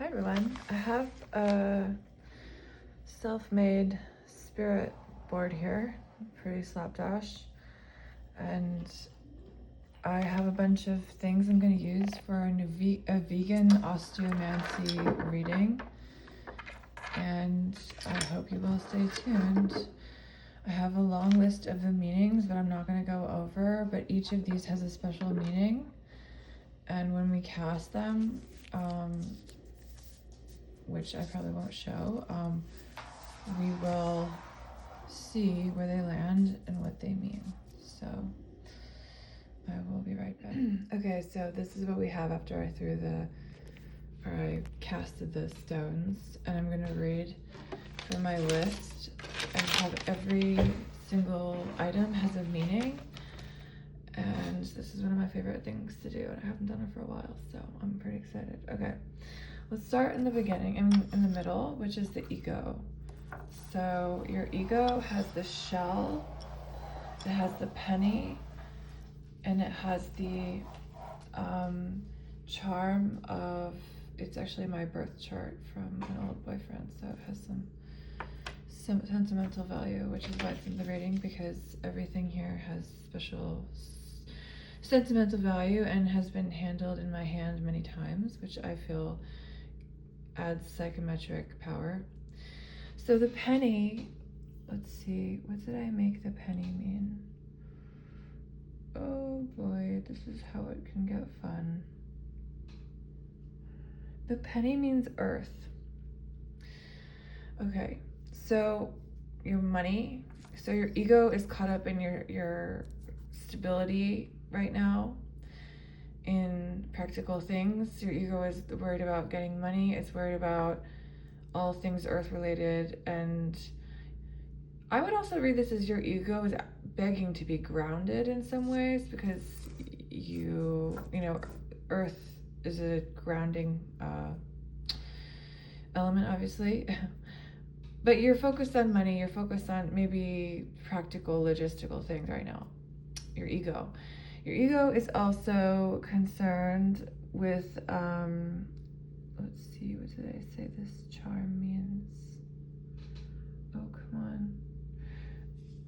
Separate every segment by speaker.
Speaker 1: Hi everyone. I have a self-made spirit board here, pretty slapdash, and I have a bunch of things I'm going to use for a vegan osteomancy reading, and I hope you will stay tuned. I have a long list of the meanings that I'm not going to go over, but each of these has a special meaning, and when we cast them, which I probably won't show, we will see where they land and what they mean. So I will be right back. Okay, so this is what we have after I casted the stones, and I'm gonna read from my list and have every single item has a meaning. And this is one of my favorite things to do, and I haven't done it for a while, so I'm pretty excited. Okay, let's start in the beginning, in the middle, which is the ego. So your ego has the shell, it has the penny, and it has the charm of, it's actually my birth chart from an old boyfriend, so it has some sentimental value, which is why it's in the reading, because everything here has special sentimental value and has been handled in my hand many times, which I feel adds psychometric power. So the penny, let's see, what did I make the penny mean? Oh boy, this is how it can get fun. The penny means earth. Okay, so your money, so your ego is caught up in your stability right now in practical things. Your ego is worried about getting money, it's worried about all things earth related, and I would also read this as your ego is begging to be grounded in some ways, because you know, earth is a grounding element, obviously. But you're focused on money, you're focused on maybe practical logistical things right now. Your ego is also concerned with let's see, what did I say this charm means? Oh, come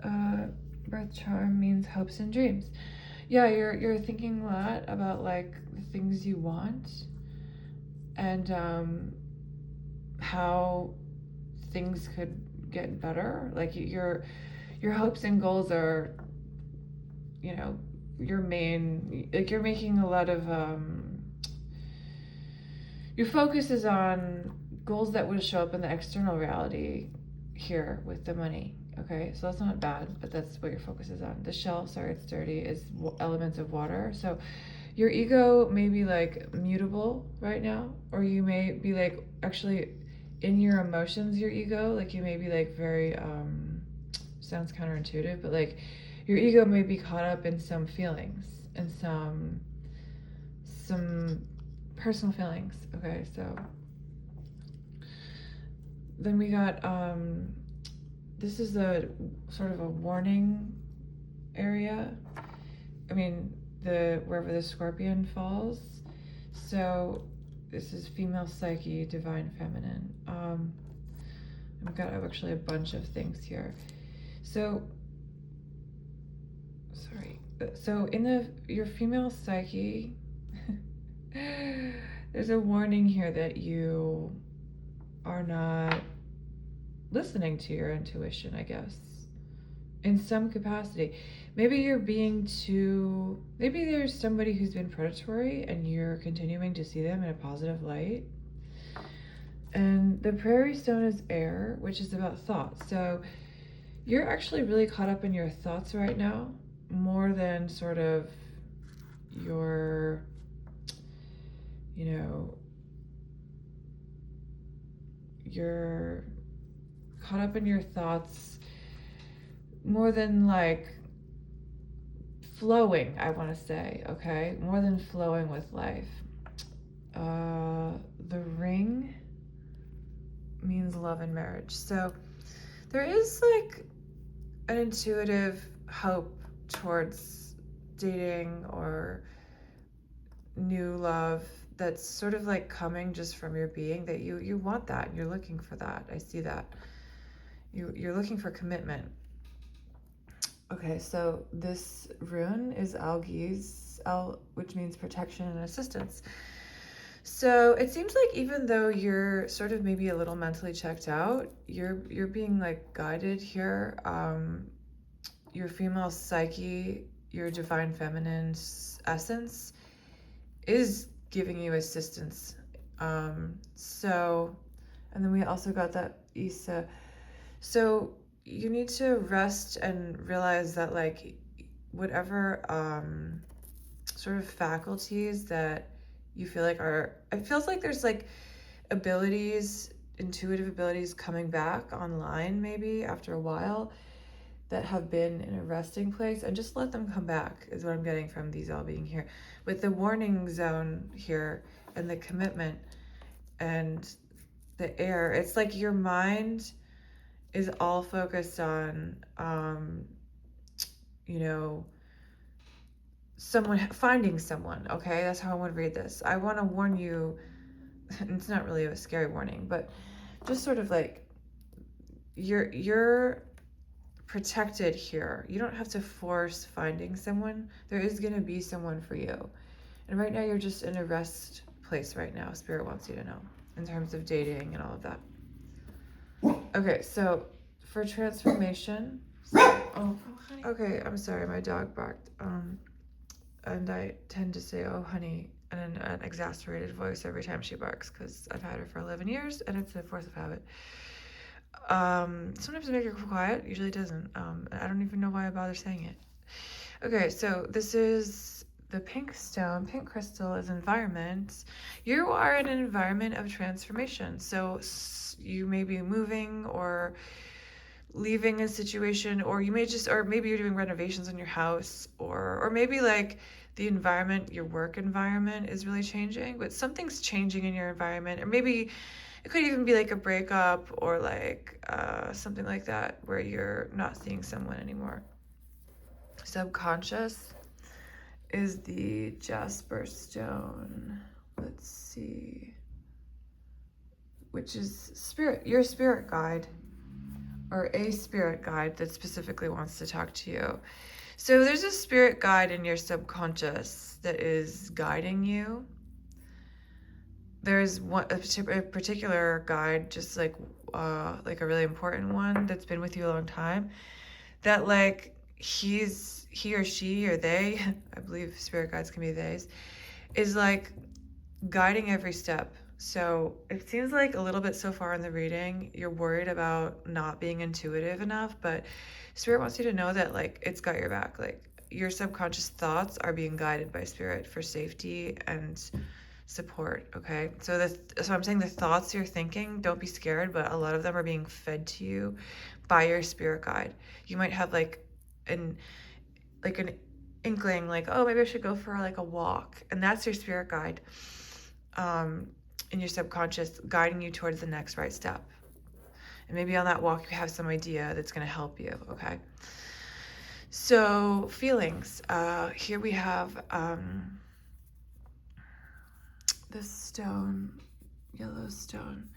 Speaker 1: on. Birth charm means hopes and dreams. Yeah, you're thinking a lot about like the things you want and how things could get better. Like your hopes and goals are, you know, your main, like you're making a lot of your focus is on goals that would show up in the external reality here with the money. Okay, so that's not bad, but that's what your focus is on. The shell, sorry, it's dirty, is elements of water. So your ego may be like mutable right now, or you may be like actually in your emotions, your ego, like you may be like very, sounds counterintuitive, but like your ego may be caught up in some feelings and some personal feelings. Okay, so then we got, this is a sort of a warning area. I mean, wherever the scorpion falls. So this is female psyche, divine feminine. I've got actually a bunch of things here. So, sorry. So in your female psyche, there's a warning here that you are not listening to your intuition, I guess, in some capacity. Maybe you're being too, maybe there's somebody who's been predatory and you're continuing to see them in a positive light. And the prairie stone is air, which is about thoughts. So you're actually really caught up in your thoughts right now, more than sort of your, you know, you're caught up in your thoughts more than like flowing, I want to say, okay? More than flowing with life. The ring means love and marriage. So there is like an intuitive hope towards dating or new love that's sort of like coming just from your being, that you want that, you're looking for that. I see that. You're looking for commitment. Okay, so this rune is Algi's, which means protection and assistance. So it seems like even though you're sort of maybe a little mentally checked out, you're being like guided here. Your female psyche, your divine feminine essence is giving you assistance. So, and then we also got that Isa. So you need to rest and realize that like whatever sort of faculties that you feel like it feels like there's like abilities, intuitive abilities coming back online maybe after a while that have been in a resting place, and just let them come back is what I'm getting from these all being here. With the warning zone here and the commitment and the air, it's like your mind is all focused on, you know, finding someone, okay? That's how I want to read this. I want to warn you, it's not really a scary warning, but just sort of like, you're protected here. You don't have to force finding someone. There is going to be someone for you. And right now you're just in a rest place right now. Spirit wants you to know in terms of dating and all of that. Okay, so for transformation, honey. Okay, I'm sorry, my dog barked. And I tend to say, oh, honey, in an exasperated voice every time she barks, because I've had her for 11 years and it's a force of habit. Sometimes it makes her quiet, usually doesn't. I don't even know why I bother saying it. Okay, so this is the pink stone. Pink crystal is environment. You are in an environment of transformation. So you may be moving or leaving a situation, or you may just, or maybe you're doing renovations in your house, or maybe like the environment, your work environment is really changing, but something's changing in your environment, or maybe it could even be like a breakup or like something like that where you're not seeing someone anymore. Subconscious is the jasper stone. Let's see. Which is spirit, your spirit guide, or a spirit guide that specifically wants to talk to you. So there's a spirit guide in your subconscious that is guiding you. There's a particular guide, just like a really important one that's been with you a long time, that like he or she or they, I believe spirit guides can be theys, is like guiding every step. So it seems like a little bit so far in the reading, you're worried about not being intuitive enough, but Spirit wants you to know that like it's got your back. Like your subconscious thoughts are being guided by Spirit for safety and support, okay? So I'm saying the thoughts you're thinking, don't be scared, but a lot of them are being fed to you by your spirit guide. You might have like an inkling, like, oh, maybe I should go for like a walk, and that's your spirit guide in your subconscious guiding you towards the next right step. And maybe on that walk you have some idea that's going to help you, okay? So feelings, here we have this stone, yellow stone.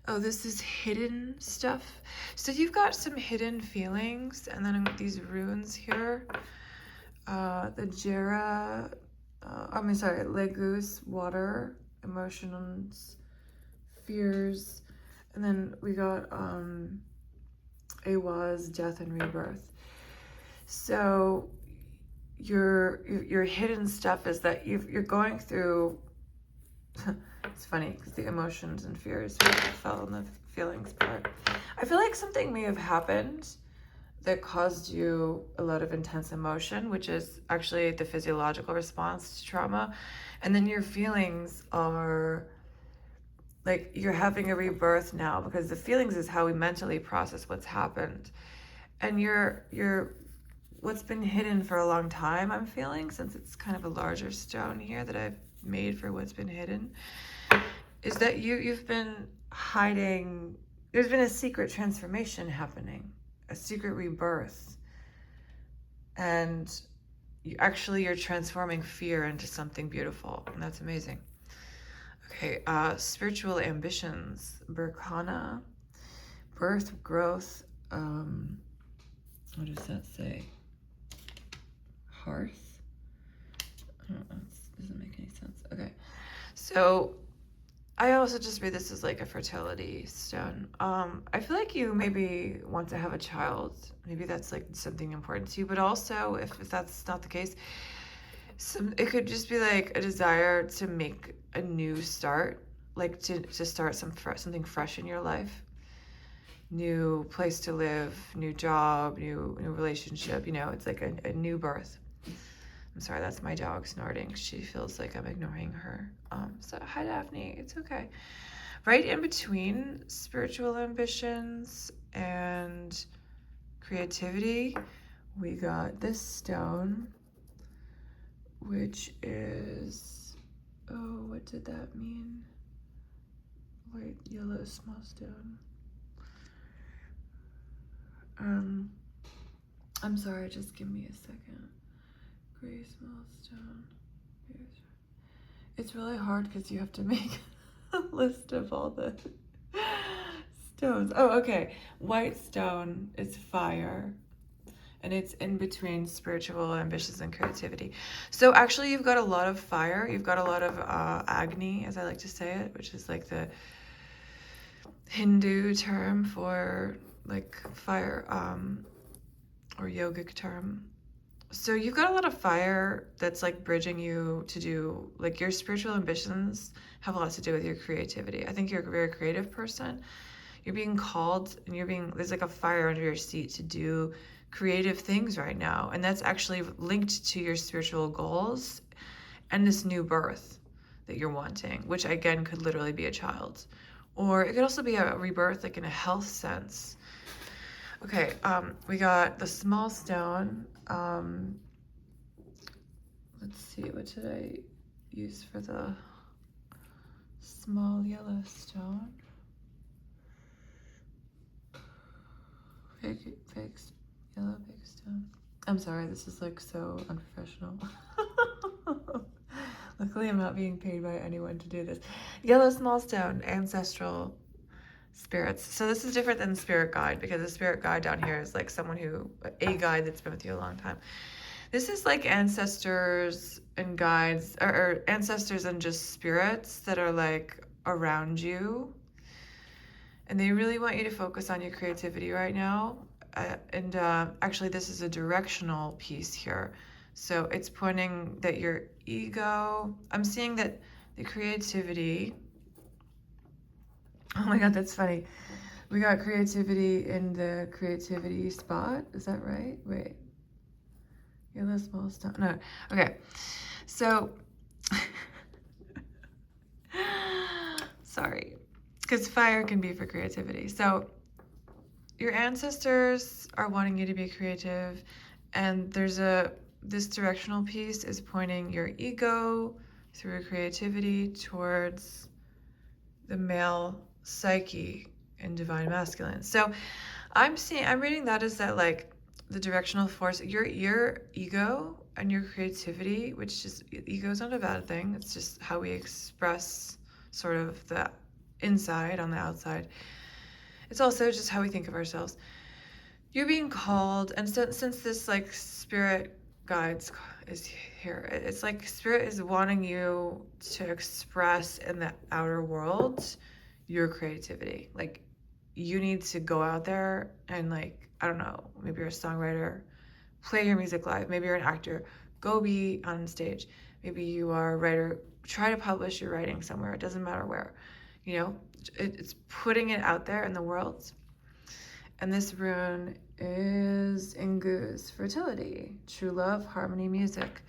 Speaker 1: Oh, this is hidden stuff. So you've got some hidden feelings, and then these runes here, the Jera, Legus, water, emotions, fears, and then we got Awa's death and rebirth. So your hidden stuff is that you're going through. It's funny because the emotions and fears fell on the feelings part. I feel like something may have happened that caused you a lot of intense emotion, which is actually the physiological response to trauma. And then your feelings are like you're having a rebirth now, because the feelings is how we mentally process what's happened. And you're what's been hidden for a long time, I'm feeling, since it's kind of a larger stone here that I've made for what's been hidden, is that you've been hiding. There's been a secret transformation happening, a secret rebirth, and you're transforming fear into something beautiful, and that's amazing. Okay, spiritual ambitions, Berkana, birth, growth, what does that say? Hearth? I don't know, it doesn't make any sense. Okay, so I also just read this as like a fertility stone. I feel like you maybe want to have a child. Maybe that's like something important to you, but also if that's not the case, it could just be like a desire to make a new start, like to start something fresh in your life. New place to live, new job, new relationship, it's like a new birth. I'm sorry, that's my dog snorting. She feels like I'm ignoring her. So hi Daphne, it's okay. Right in between spiritual ambitions and creativity, we got this stone, which is, oh, what did that mean? White, yellow, small stone. I'm sorry, just give me a second. Gray, small stone. It's really hard because you have to make a list of all the stones. Oh, okay. White stone is fire. And it's in between spiritual ambitions and creativity. So actually you've got a lot of fire. You've got a lot of Agni, as I like to say it, which is like the Hindu term for like fire, or yogic term. So you've got a lot of fire that's like bridging you to do, like your spiritual ambitions have a lot to do with your creativity. I think you're a very creative person. You're being called and there's like a fire under your seat to do creative things right now. And that's actually linked to your spiritual goals and this new birth that you're wanting, which again could literally be a child. Or it could also be a rebirth, like in a health sense. Okay, we got the small stone. Let's see, what should I use for the small yellow stone? Fake yellow big stone. I'm sorry, this is like so unprofessional. Luckily, I'm not being paid by anyone to do this. Yellow small stone, ancestral spirits. So this is different than spirit guide, because the spirit guide down here is like a guide that's been with you a long time. This is like ancestors and guides, or ancestors and just spirits that are like around you. And they really want you to focus on your creativity right now. Actually, this is a directional piece here. So it's pointing that your ego, I'm seeing that the creativity, oh my God, that's funny. We got creativity in the creativity spot. Is that right? Wait. Yellow small stone. No. Okay. So, sorry. Because fire can be for creativity. So, your ancestors are wanting you to be creative, and this directional piece is pointing your ego through creativity towards the male psyche and divine masculine. So I'm reading that as that like the directional force, your ego and your creativity, which is, ego is not a bad thing. It's just how we express sort of the inside on the outside. It's also just how we think of ourselves. You're being called, and since this like spirit guides is here, it's like spirit is wanting you to express in the outer world your creativity. Like you need to go out there and like, I don't know, maybe you're a songwriter, play your music live. Maybe you're an actor, go be on stage. Maybe you are a writer, try to publish your writing somewhere. It doesn't matter where, it's putting it out there in the world. And this rune is Ingu's fertility, true love, harmony, music.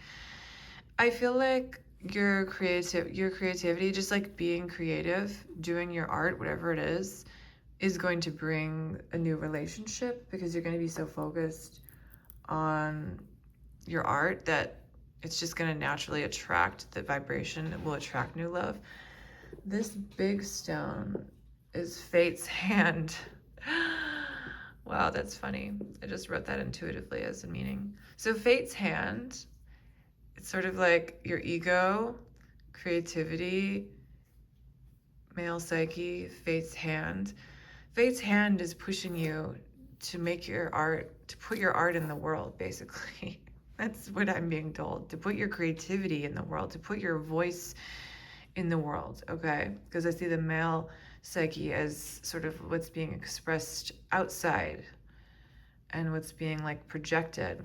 Speaker 1: I feel like your creativity, just like being creative, doing your art, whatever it is going to bring a new relationship, because you're going to be so focused on your art that it's just going to naturally attract the vibration that will attract new love. This big stone is Fate's hand. Wow, that's funny. I just wrote that intuitively as a meaning. So Fate's hand, it's sort of like your ego, creativity, male psyche, fate's hand. Fate's hand is pushing you to make your art, to put your art in the world, basically. That's what I'm being told. To put your creativity in the world, to put your voice in the world, okay? Because I see the male psyche as sort of what's being expressed outside and what's being like projected,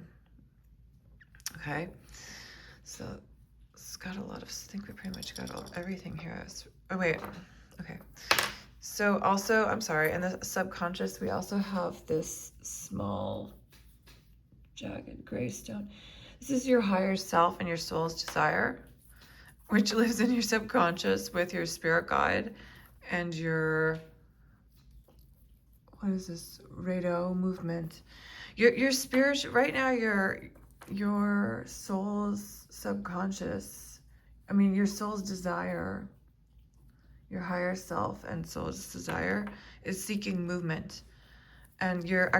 Speaker 1: okay? So it's got a lot of, I think we pretty much got everything here. Oh, wait, okay. So also, I'm sorry, in the subconscious, we also have this small jagged gray stone. This is your higher self and your soul's desire, which lives in your subconscious with your spirit guide and your, what is this, Rado movement. Your spirit, right now, your soul's subconscious, I mean, your soul's desire, your higher self and soul's desire is seeking movement. And your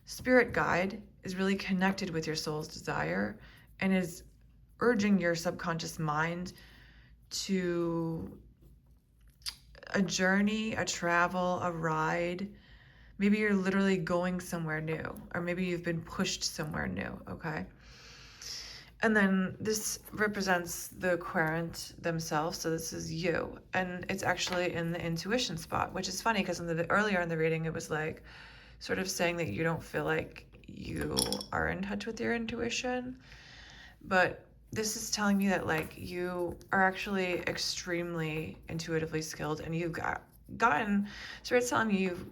Speaker 1: spirit guide is really connected with your soul's desire and is urging your subconscious mind to a journey, a travel, a ride. Maybe you're literally going somewhere new, or maybe you've been pushed somewhere new, okay? And then this represents the querent themselves, so this is you. And it's actually in the intuition spot, which is funny because earlier in the reading, it was like sort of saying that you don't feel like you are in touch with your intuition. But this is telling me that like you are actually extremely intuitively skilled, and you've gotten, so it's telling me you've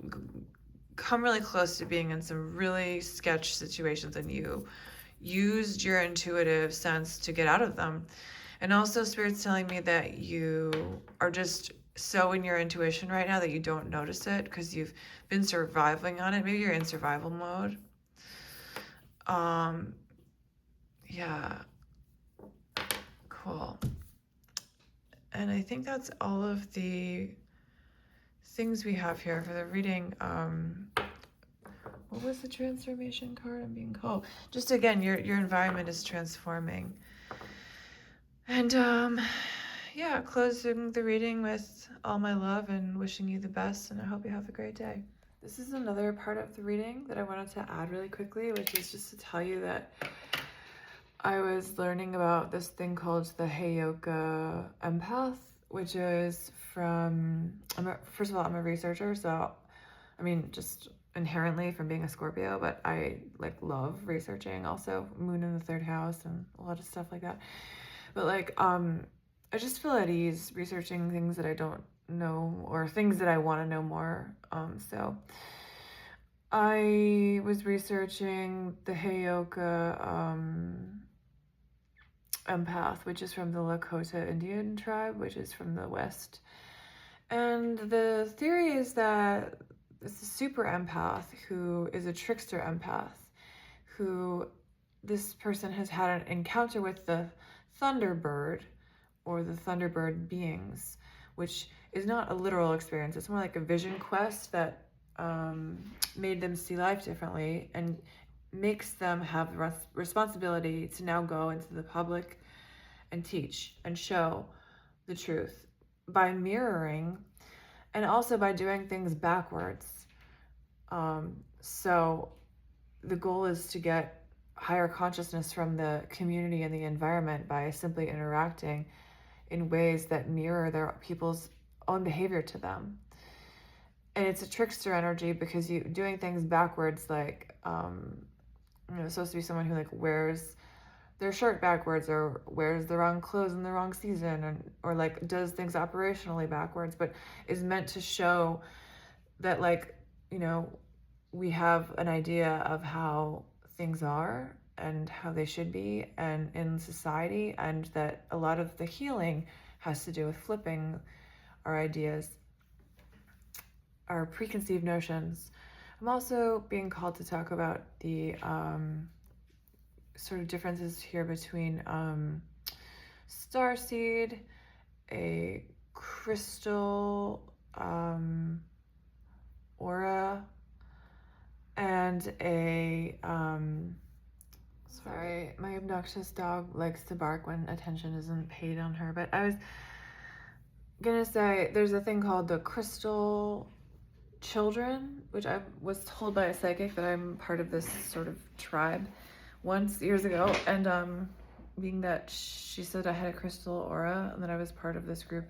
Speaker 1: come really close to being in some really sketch situations, and you used your intuitive sense to get out of them. And also Spirit's telling me that you are just so in your intuition right now that you don't notice it because you've been surviving on it. Maybe you're in survival mode. Yeah, cool. And I think that's all of the things we have here for the reading. What was the transformation card I'm being called? Just again, your environment is transforming. And yeah, closing the reading with all my love and wishing you the best, and I hope you have a great day. This is another part of the reading that I wanted to add really quickly, which is just to tell you that I was learning about this thing called the Heyoka empath, which is from, first of all, I'm a researcher, so I mean, just inherently from being a Scorpio, but I like love researching also, moon in the 3rd house and a lot of stuff like that. But like, I just feel at ease researching things that I don't know or things that I want to know more. So I was researching the Heyoka empath, which is from the Lakota Indian tribe, which is from the West. And the theory is that it's a super empath who is a trickster empath, who this person has had an encounter with the Thunderbird or the Thunderbird beings, which is not a literal experience. It's more like a vision quest that made them see life differently and makes them have the responsibility to now go into the public and teach and show the truth by mirroring and also by doing things backwards. So the goal is to get higher consciousness from the community and the environment by simply interacting in ways that mirror their people's own behavior to them. And it's a trickster energy because you doing things backwards, like it's supposed to be someone who like wears their shirt backwards or wears the wrong clothes in the wrong season, or like does things operationally backwards, but is meant to show that like, we have an idea of how things are and how they should be and in society, and that a lot of the healing has to do with flipping our ideas, our preconceived notions. I'm also being called to talk about the sort of differences here between starseed, a crystal aura, and a sorry, my obnoxious dog likes to bark when attention isn't paid on her, but I was gonna say there's a thing called the crystal children, which I was told by a psychic that I'm part of this sort of tribe once years ago, and being that she said I had a crystal aura and that I was part of this group.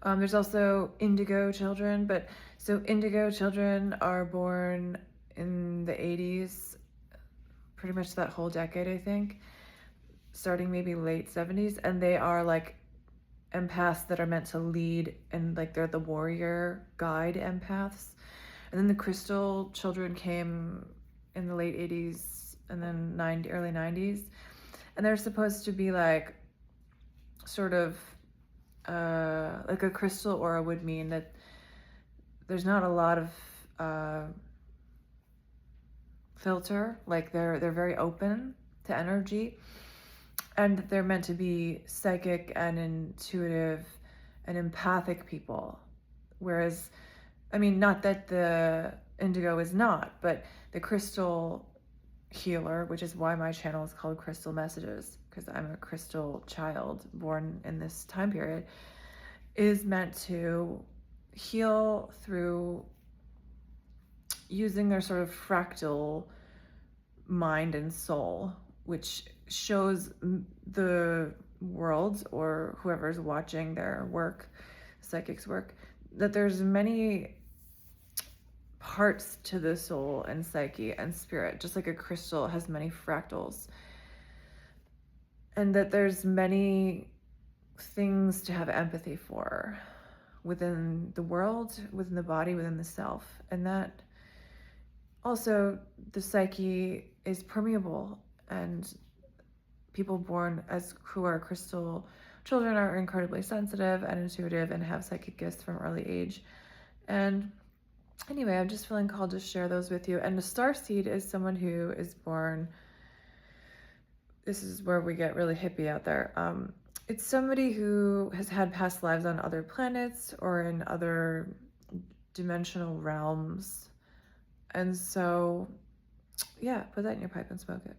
Speaker 1: There's also indigo children, but so indigo children are born in the 80s, pretty much that whole decade, I think, starting maybe late 70s, and they are like empaths that are meant to lead, and like they're the warrior guide empaths. And then the crystal children came in the late 80s and then early 90s, and they're supposed to be like sort of like a crystal aura would mean that there's not a lot of filter, like they're very open to energy, and they're meant to be psychic and intuitive and empathic people. Whereas, I mean, not that the indigo is not, but the crystal healer, which is why my channel is called Crystal Messages, because I'm a crystal child born in this time period, is meant to heal through using their sort of fractal mind and soul, which shows the world or whoever's watching their work, psychic's work, that there's many parts to the soul and psyche and spirit, just like a crystal has many fractals, and that there's many things to have empathy for within the world, within the body, within the self, and that also the psyche is permeable, and people born as who are crystal children are incredibly sensitive and intuitive and have psychic gifts from early age. And anyway, I'm just feeling called to share those with you. And the starseed is someone who is born, this is where we get really hippie out there. It's somebody who has had past lives on other planets or in other dimensional realms. And so, yeah, put that in your pipe and smoke it.